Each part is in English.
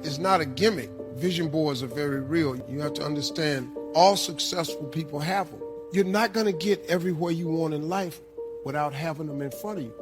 is not a gimmick. Vision boards are very real. You have to understand all successful people have them. You're not going to get everywhere you want in life without having them in front of you.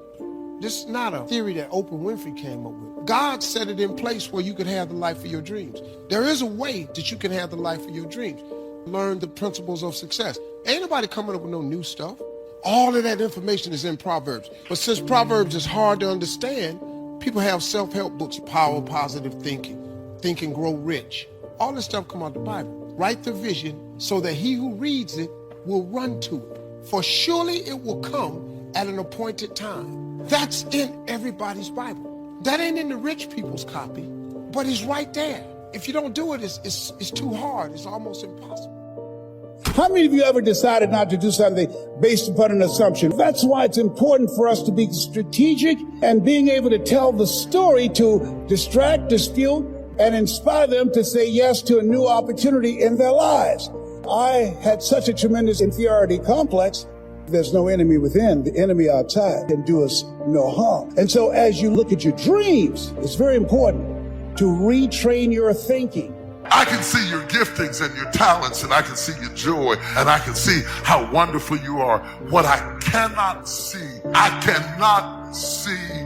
This is not a theory that Oprah Winfrey came up with. God set it in place where you could have the life of your dreams. There is a way that you can have the life of your dreams. Learn the principles of success. Ain't nobody coming up with no new stuff. All of that information is in Proverbs. But since Proverbs is hard to understand, people have self-help books, Power of Positive Thinking, Think and Grow Rich. All this stuff come out the Bible. Write the vision so that he who reads it will run to it. For surely it will come at an appointed time. That's in everybody's Bible. That ain't in the rich people's copy, but it's right there. If you don't do it, it's too hard. It's almost impossible. How many of you ever decided not to do something based upon an assumption? That's why it's important for us to be strategic and being able to tell the story to distract, dispute, and inspire them to say yes to a new opportunity in their lives. I had such a tremendous inferiority complex. There's no enemy within. The enemy outside can do us no harm. And so as you look at your dreams, it's very important to retrain your thinking. I can see your giftings and your talents, and I can see your joy, and I can see how wonderful you are. What I cannot see, I cannot see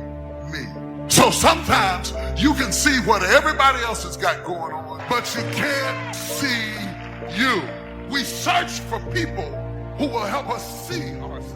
me. So sometimes you can see what everybody else has got going on, but you can't see you. We search for people who will help us see ourselves.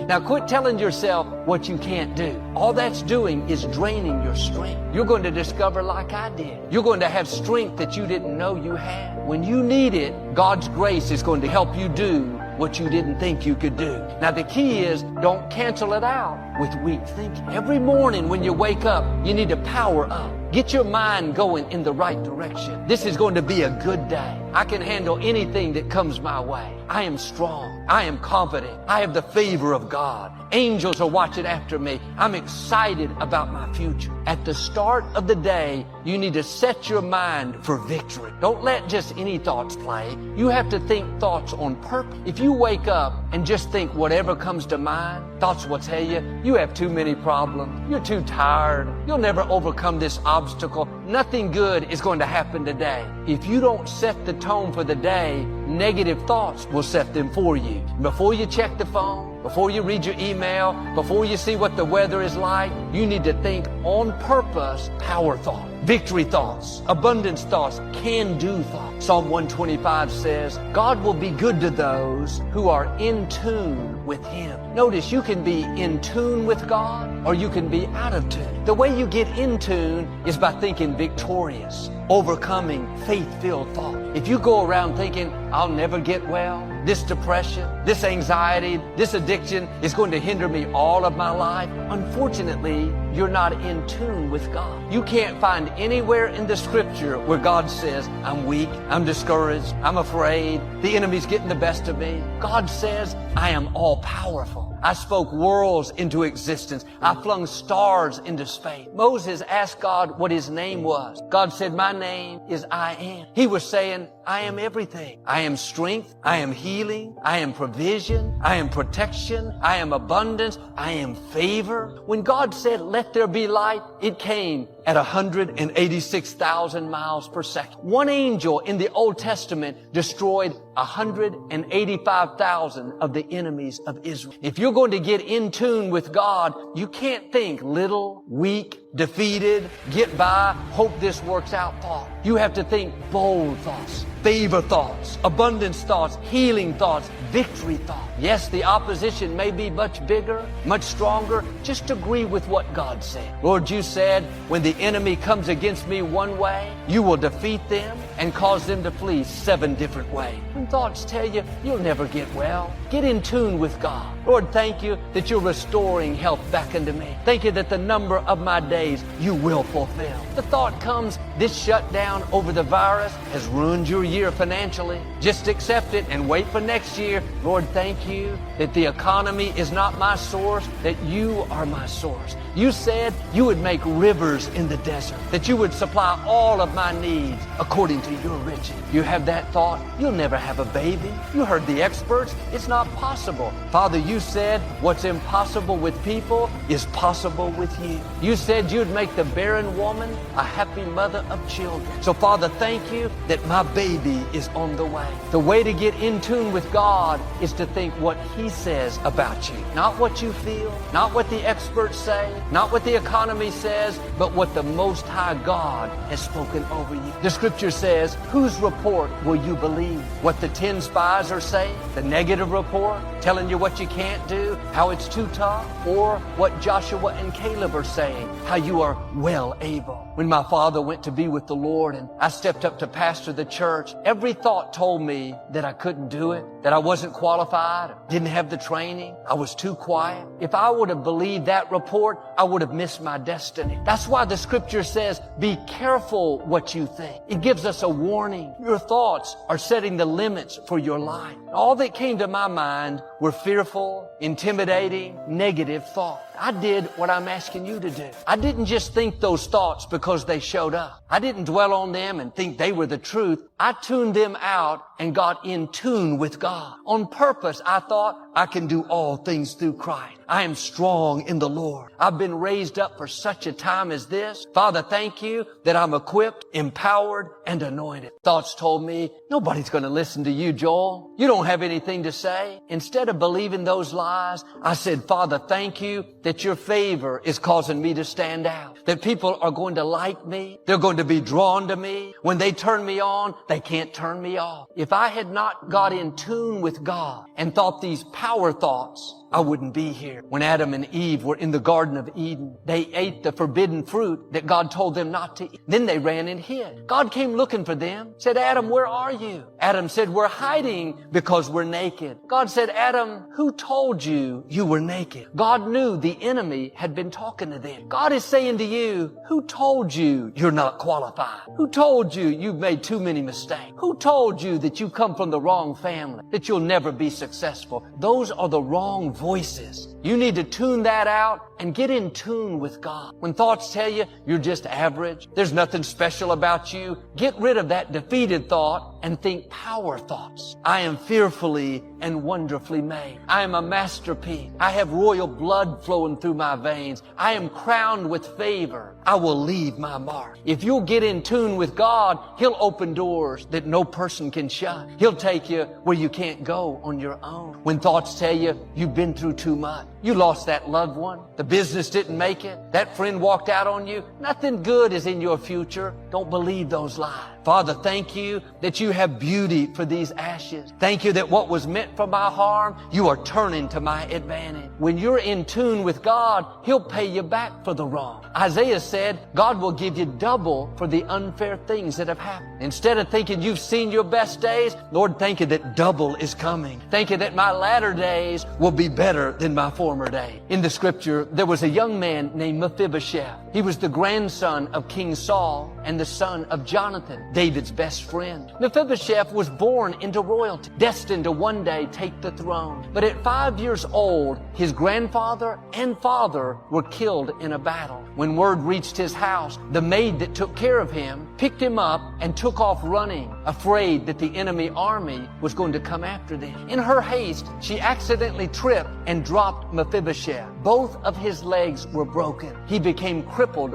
Now quit telling yourself what you can't do. All that's doing is draining your strength. You're going to discover, like I did, you're going to have strength that you didn't know you had. When you need it, God's grace is going to help you do what you didn't think you could do. Now the key is, don't cancel it out with weak thinking. Every morning when you wake up, you need to power up. Get your mind going in the right direction. This is going to be a good day. I can handle anything that comes my way. I am strong. I am confident. I have the favor of God. Angels are watching after me. I'm excited about my future. At the start of the day, you need to set your mind for victory. Don't let just any thoughts play. You have to think thoughts on purpose. If you wake up and just think whatever comes to mind, thoughts will tell you, you have too many problems. You're too tired. You'll never overcome this obstacle. Nothing good is going to happen today. If you don't set the tone for the day, negative thoughts will set them for you. Before you check the phone, before you read your email, before you see what the weather is like, you need to think on purpose, power thought, victory thoughts, abundance thoughts, can-do thoughts. Psalm 125 says, God will be good to those who are in tune with Him. Notice you can be in tune with God or you can be out of tune. The way you get in tune is by thinking victorious, overcoming faith-filled thought. If you go around thinking, I'll never get well, this depression, this anxiety, this addiction is going to hinder me all of my life, unfortunately, you're not in tune with God. You can't find anywhere in the scripture where God says, I'm weak, I'm discouraged, I'm afraid, the enemy's getting the best of me. God says, I am all powerful. I spoke worlds into existence. I flung stars into space. Moses asked God what his name was. God said, my name is I Am. He was saying, I am everything. I am strength. I am healing. I am provision. I am protection. I am abundance. I am favor. When God said, let there be light, it came at 186,000 miles per second. One angel in the Old Testament destroyed 185,000 of the enemies of Israel. If you're going to get in tune with God, you can't think little, weak, defeated, get by, hope this works out thought. You have to think bold thoughts, favor thoughts, abundance thoughts, healing thoughts, victory thoughts. Yes, the opposition may be much bigger, much stronger. Just agree with what God said. Lord, you said, when the enemy comes against me one way, you will defeat them and cause them to flee 7 different ways. When thoughts tell you you'll never get well, get in tune with God. Lord, thank you that you're restoring health back into me. Thank you that the number of my days you will fulfill. The thought comes, this shutdown over the virus has ruined your year financially. Just accept it and wait for next year. Lord, thank you that the economy is not my source, that you are my source. You said you would make rivers in the desert, that you would supply all of my needs according to your riches. You have that thought, you'll never have a baby. You heard the experts, it's not possible. Father, you said what's impossible with people is possible with you. You said you'd make the barren woman a happy mother of children. So Father, thank you that my baby is on the way. The way to get in tune with God is to think what He says about you. Not what you feel, not what the experts say, not what the economy says, but what the Most High God has spoken over you. The scripture says, whose report will you believe? What the 10 spies are saying? The negative report? Telling you what you can't do? How it's too tough? Or what Joshua and Caleb are saying? How you are well able. When my father went to be with the Lord and I stepped up to pastor the church, every thought told me that I couldn't do it, that I wasn't qualified, didn't have the training, I was too quiet. If I would have believed that report, I would have missed my destiny. That's why the scripture says, be careful what you think. It gives us a warning. Your thoughts are setting the limits for your life. All that came to my mind were fearful, intimidating, negative thoughts. I did what I'm asking you to do. I didn't just think those thoughts because they showed up. I didn't dwell on them and think they were the truth. I tuned them out and got in tune with God. On purpose, I thought I can do all things through Christ. I am strong in the Lord. I've been raised up for such a time as this. Father, thank you that I'm equipped, empowered, and anointed. Thoughts told me, nobody's going to listen to you, Joel. You don't have anything to say. Instead of believing those lies, I said, Father, thank you that your favor is causing me to stand out. That people are going to like me. They're going to be drawn to me. When they turn me on, they can't turn me off. If I had not got in tune with God and thought these power thoughts, I wouldn't be here. When Adam and Eve were in the Garden of Eden, they ate the forbidden fruit that God told them not to eat. Then they ran and hid. God came looking for them, said, Adam, where are you? Adam said, we're hiding because we're naked. God said, Adam, who told you you were naked? God knew the enemy had been talking to them. God is saying to you, who told you you're not qualified? Who told you you've made too many mistakes? Who told you that you come from the wrong family, that you'll never be successful? Those are the wrong voices. You need to tune that out and get in tune with God. When thoughts tell you you're just average, there's nothing special about you, get rid of that defeated thought and think power thoughts. I am fearfully and wonderfully made. I am a masterpiece. I have royal blood flowing through my veins. I am crowned with favor. I will leave my mark. If you'll get in tune with God, He'll open doors that no person can shut. He'll take you where you can't go on your own. When thoughts tell you you've been through too much, you lost that loved one, the business didn't make it, that friend walked out on you, nothing good is in your future, don't believe those lies. Father, thank you that you have beauty for these ashes. Thank you that what was meant for my harm, you are turning to my advantage. When you're in tune with God, He'll pay you back for the wrong. Isaiah said, God will give you double for the unfair things that have happened. Instead of thinking you've seen your best days, Lord, thank you that double is coming. Thank you that my latter days will be better than my former day. In the scripture, there was a young man named Mephibosheth. He was the grandson of King Saul and the son of Jonathan, David's best friend. Mephibosheth was born into royalty, destined to one day take the throne. But at 5 years old, his grandfather and father were killed in a battle. When word reached his house, the maid that took care of him picked him up and took off running, afraid that the enemy army was going to come after them. In her haste, she accidentally tripped and dropped Mephibosheth. Both of his legs were broken. He became crippled.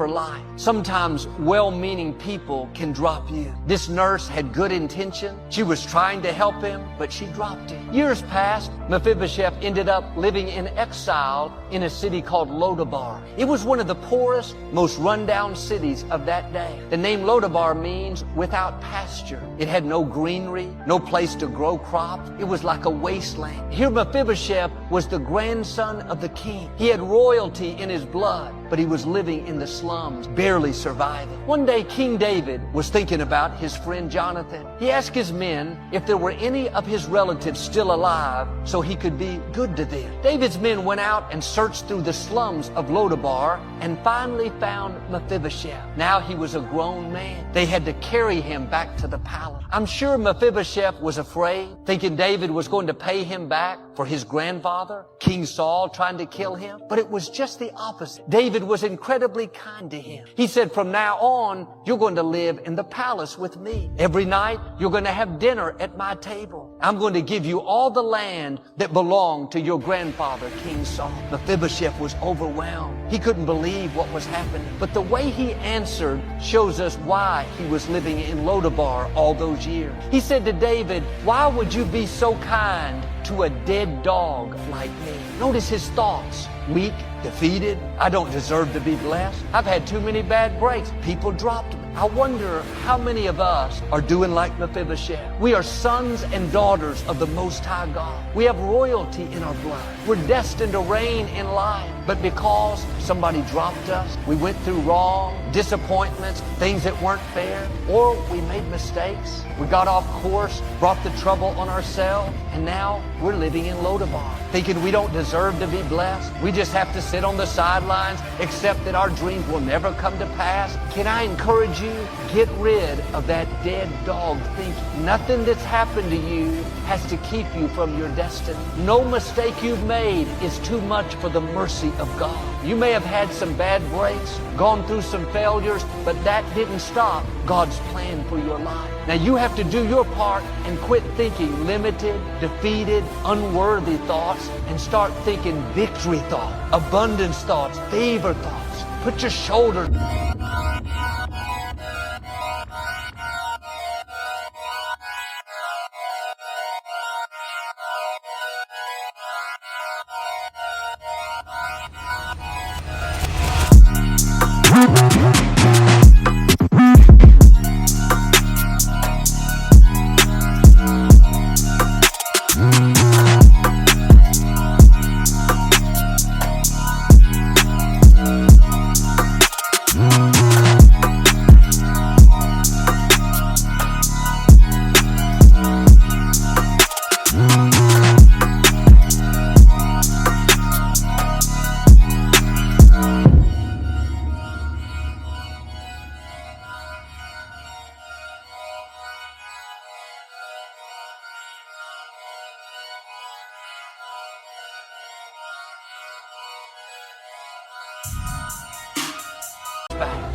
for life. Sometimes well-meaning people can drop you. This nurse had good intention. She was trying to help him, but she dropped him. Years passed. Mephibosheth ended up living in exile in a city called Lodabar. It was one of the poorest, most rundown cities of that day. The name Lodabar means without pasture. It had no greenery, no place to grow crops. It was like a wasteland. Here Mephibosheth was the grandson of the king. He had royalty in his blood, but he was living in the slums, barely surviving. One day, King David was thinking about his friend Jonathan. He asked his men if there were any of his relatives still alive so he could be good to them. David's men went out and searched through the slums of Lodabar and finally found Mephibosheth. Now he was a grown man. They had to carry him back to the palace. I'm sure Mephibosheth was afraid, thinking David was going to pay him back for his grandfather, King Saul, trying to kill him. But it was just the opposite. David was incredibly kind to him. He said, from now on, you're going to live in the palace with me. Every night, you're going to have dinner at my table. I'm going to give you all the land that belonged to your grandfather, King Saul. Mephibosheth was overwhelmed. He couldn't believe what was happening. But the way he answered shows us why he was living in Lodabar all those years. He said to David, why would you be so kind to a dead dog like me? Notice his thoughts. Weak, defeated. I don't deserve to be blessed. I've had too many bad breaks. People dropped me. I wonder how many of us are doing like Mephibosheth. We are sons and daughters of the Most High God. We have royalty in our blood. We're destined to reign in life. But because somebody dropped us, we went through wrong, disappointments, things that weren't fair, or we made mistakes, we got off course, brought the trouble on ourselves, and now we're living in Lodabar, thinking we don't deserve to be blessed. We just have to sit on the sidelines, accept that our dreams will never come to pass. Can I encourage you? Get rid of that dead dog thinking. Nothing that's happened to you has to keep you from your destiny. No mistake you've made is too much for the mercy of God. You may have had some bad breaks, gone through some failures, but that didn't stop God's plan for your life. Now you have to do your part and quit thinking limited, defeated, unworthy thoughts and start thinking victory thoughts, abundance thoughts, favor thoughts. Put your shoulder.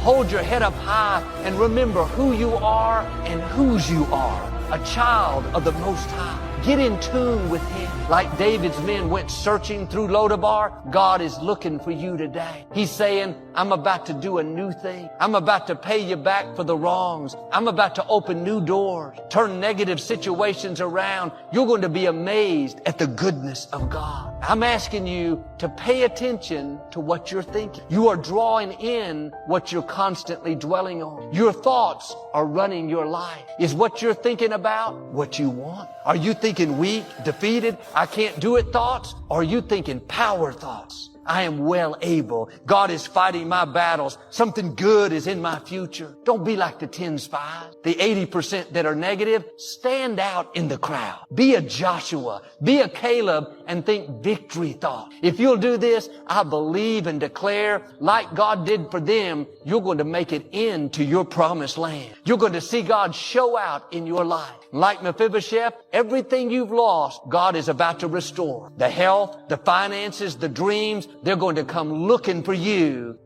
Hold your head up high and remember who you are and whose you are. A child of the Most High. Get in tune with Him. Like David's men went searching through Lodabar, God is looking for you today. He's saying, I'm about to do a new thing. I'm about to pay you back for the wrongs. I'm about to open new doors, turn negative situations around. You're going to be amazed at the goodness of God. I'm asking you to pay attention to what you're thinking. You are drawing in what you're constantly dwelling on. Your thoughts are running your life. Is what you're thinking about what you want? Are you thinking weak, defeated, I can't do it thoughts? Or are you thinking power thoughts? I am well able. God is fighting my battles. Something good is in my future. Don't be like the 10 spies. The 80% that are negative, stand out in the crowd. Be a Joshua. Be a Caleb and think victory thought. If you'll do this, I believe and declare, like God did for them, you're going to make it into your promised land. You're going to see God show out in your life. Like Mephibosheth, everything you've lost, God is about to restore. The health, the finances, the dreams, they're going to come looking for you